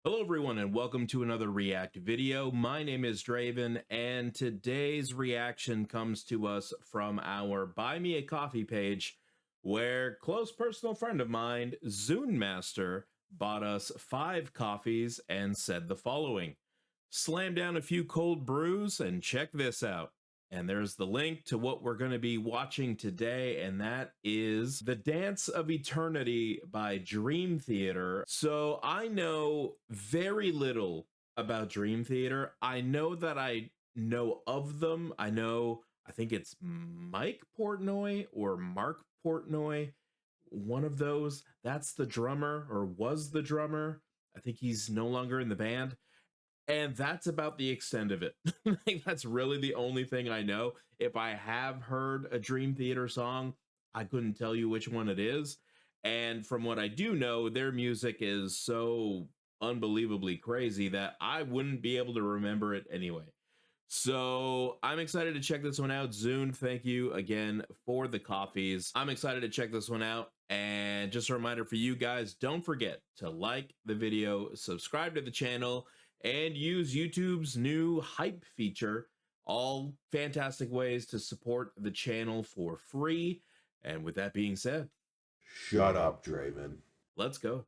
Hello everyone and welcome to another React video. My name is Draven and today's reaction comes to us from our Buy Me a Coffee page where close personal friend of mine, Zune bought us 5 coffees and said the following: slam down a few cold brews and check this out. And there's the link to what we're going to be watching today, and that is The Dance of Eternity by Dream Theater. So I know very little about Dream Theater. I know that I know of them. I think it's Mike Portnoy or Mark Portnoy, one of those. That's the drummer, or was the drummer. I think he's no longer in the band. And that's about the extent of it. Like, that's really the only thing I know. If I have heard a Dream Theater song, I couldn't tell you which one it is. And from what I do know, their music is so unbelievably crazy that I wouldn't be able to remember it anyway. So I'm excited to check this one out. Zune, thank you again for the coffees. I'm excited to check this one out. And just a reminder for you guys, don't forget to like the video, subscribe to the channel, and use YouTube's new hype feature. All fantastic ways to support the channel for free. And with that being said, shut up, Draven. Let's go.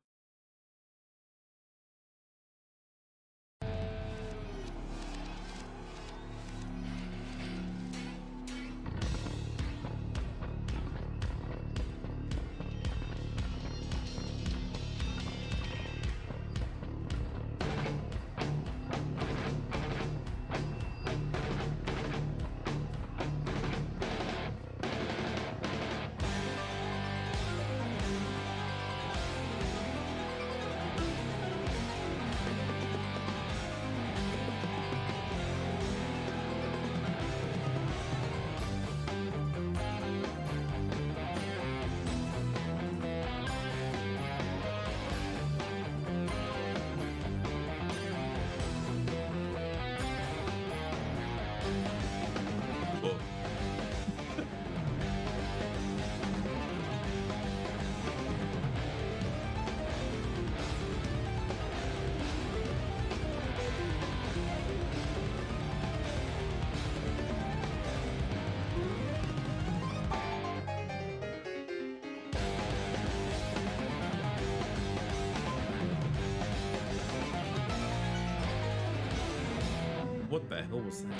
What the hell was that?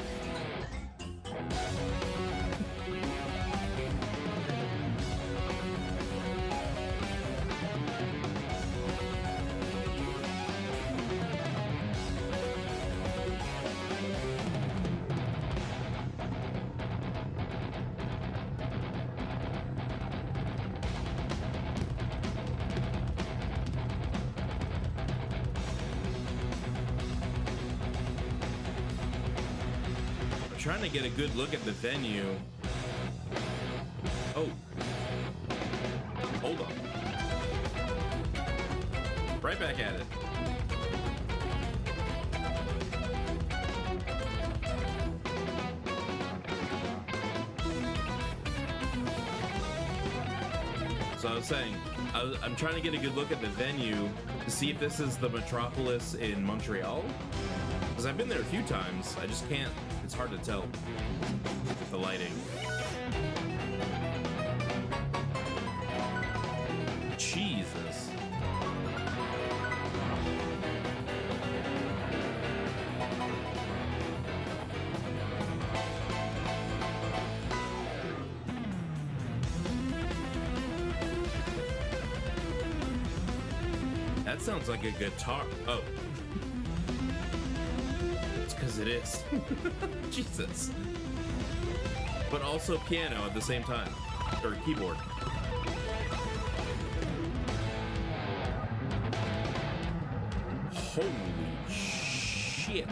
Trying to get a good look at the venue. Oh, hold on. Right back at it. So I was saying, I'm trying to get a good look at the venue to see if this is the Metropolis in Montreal. Because I've been there a few times. I just can't. It's hard to tell with the lighting. Jesus. That sounds like a guitar. Oh. Because it is. Jesus. But also piano at the same time. Or keyboard. Holy shit.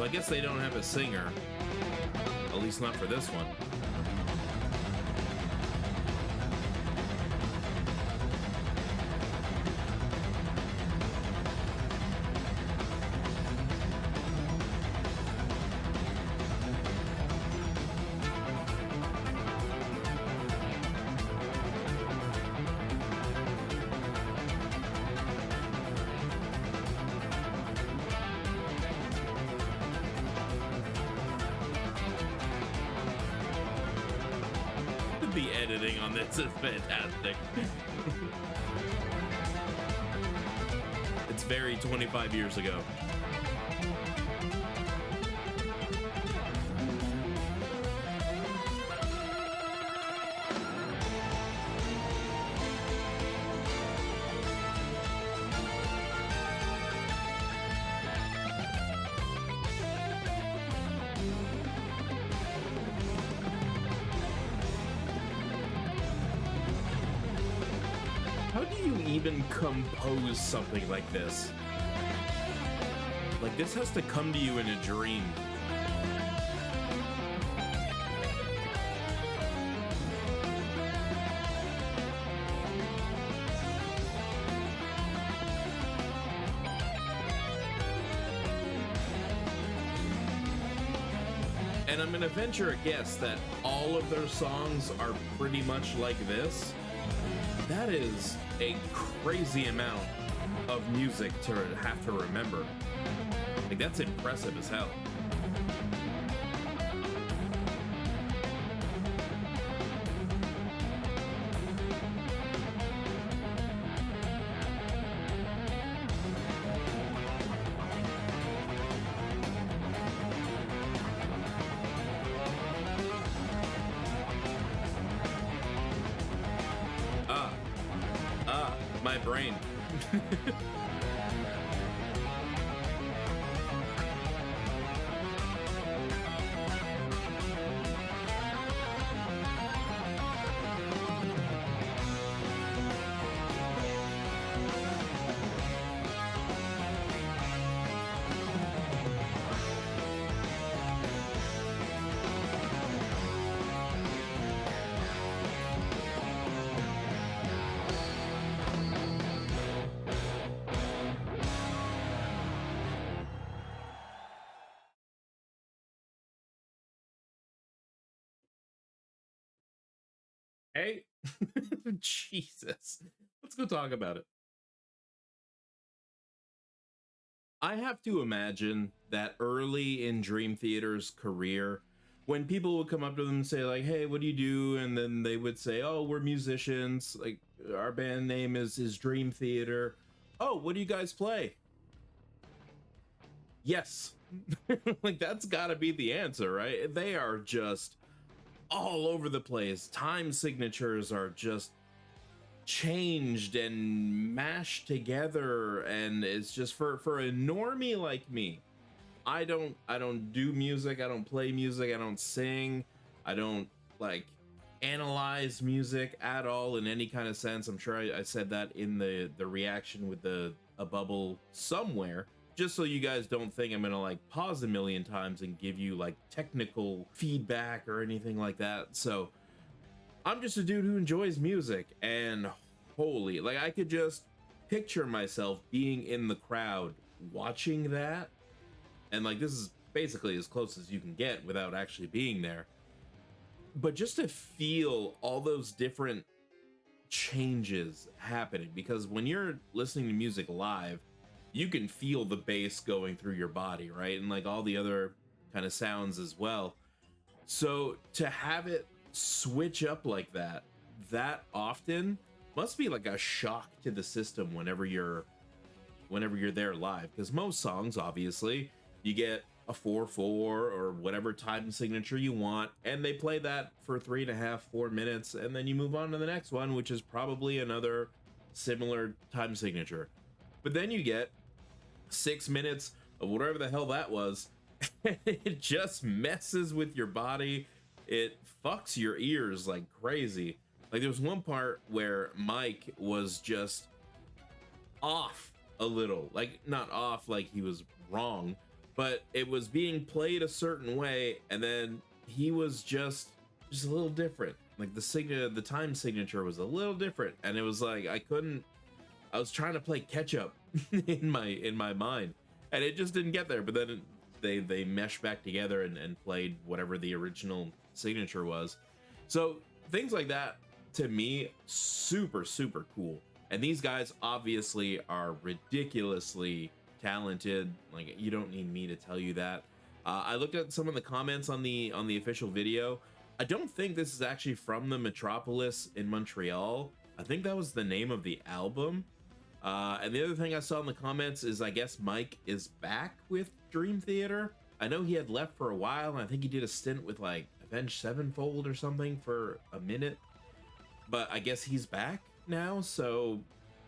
I guess they don't have a singer, at least not for this one. The editing on this is fantastic. It's very 25 years ago. How do you even compose something like this? Like, this has to come to you in a dream. And I'm gonna venture a guess that all of their songs are pretty much like this. That is a crazy amount of music to have to remember. Like, that's impressive as hell. My brain. Hey, Jesus. Let's go talk about it. I have to imagine that early in Dream Theater's career, when people would come up to them and say, like, hey, what do you do? And then they would say, oh, we're musicians. Like, our band name is Dream Theater. Oh, what do you guys play? Yes. Like, that's gotta be the answer, right? They are just all over the place. Time signatures are just changed and mashed together, and it's just for a normie like me. I don't do music, I don't play music, I don't sing, I don't like analyze music at all in any kind of sense. I'm sure I said that in the reaction with a bubble somewhere, just so you guys don't think I'm gonna like pause a million times and give you like technical feedback or anything like that. So I'm just a dude who enjoys music, and holy, like, I could just picture myself being in the crowd watching that, and like, this is basically as close as you can get without actually being there. But just to feel all those different changes happening, because when you're listening to music live, you can feel the bass going through your body, right? And like all the other kind of sounds as well. So to have it switch up like that often must be like a shock to the system whenever you're there live, because most songs, obviously, you get a 4/4 or whatever time signature you want, and they play that for 3.5 4 minutes, and then you move on to the next one, which is probably another similar time signature. But then you get 6 minutes of whatever the hell that was. It just messes with your body. It fucks your ears like crazy. Like, there was one part where Mike was just off a little, like not off like he was wrong, but it was being played a certain way, and then he was just a little different. Like the time signature was a little different, and it was like I was trying to play catch up in my mind, and it just didn't get there. But then they meshed back together and played whatever the original signature was. So things like that, to me, super cool. And these guys obviously are ridiculously talented. Like, you don't need me to tell you that. I looked at some of the comments on the official video. I don't think this is actually from the Metropolis in Montreal. I think that was the name of the album. And the other thing I saw in the comments is I guess Mike is back with Dream Theater. I know he had left for a while, and I think he did a stint with like Avenged Sevenfold or something for a minute. But I guess he's back now, so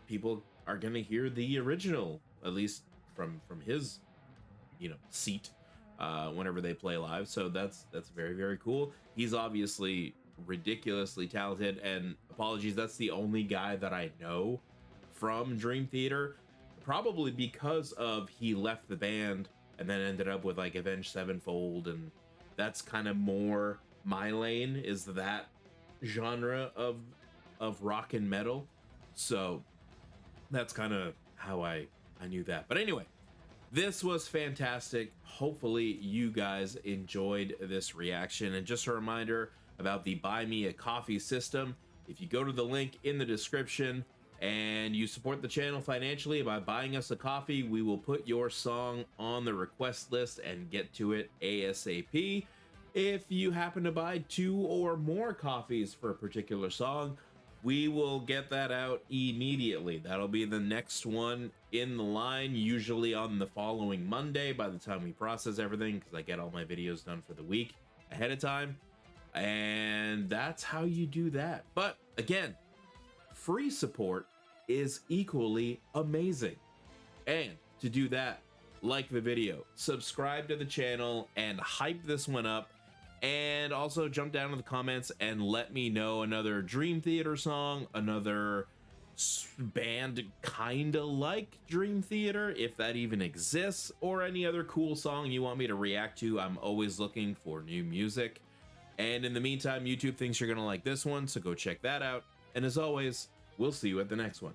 people are gonna hear the original, at least from his, seat, whenever they play live. So that's very, very cool. He's obviously ridiculously talented, and apologies, that's the only guy that I know from Dream Theater, probably because of he left the band and then ended up with like Avenged Sevenfold, and that's kind of more my lane, is that genre of rock and metal. So that's kind of how I knew that. But anyway, this was fantastic. Hopefully you guys enjoyed this reaction. And just a reminder about the Buy Me a Coffee system. If you go to the link in the description and you support the channel financially by buying us a coffee, we will put your song on the request list and get to it ASAP. If you happen to buy 2 or more coffees for a particular song, we will get that out immediately. That'll be the next one in the line, usually on the following Monday by the time we process everything, because I get all my videos done for the week ahead of time. And that's how you do that. But again, free support is equally amazing. And to do that, like the video, subscribe to the channel, and hype this one up. And also jump down in the comments and let me know another Dream Theater song, another band kinda like Dream Theater, if that even exists, or any other cool song you want me to react to. I'm always looking for new music. And in the meantime, YouTube thinks you're gonna like this one, so go check that out. And as always, we'll see you at the next one.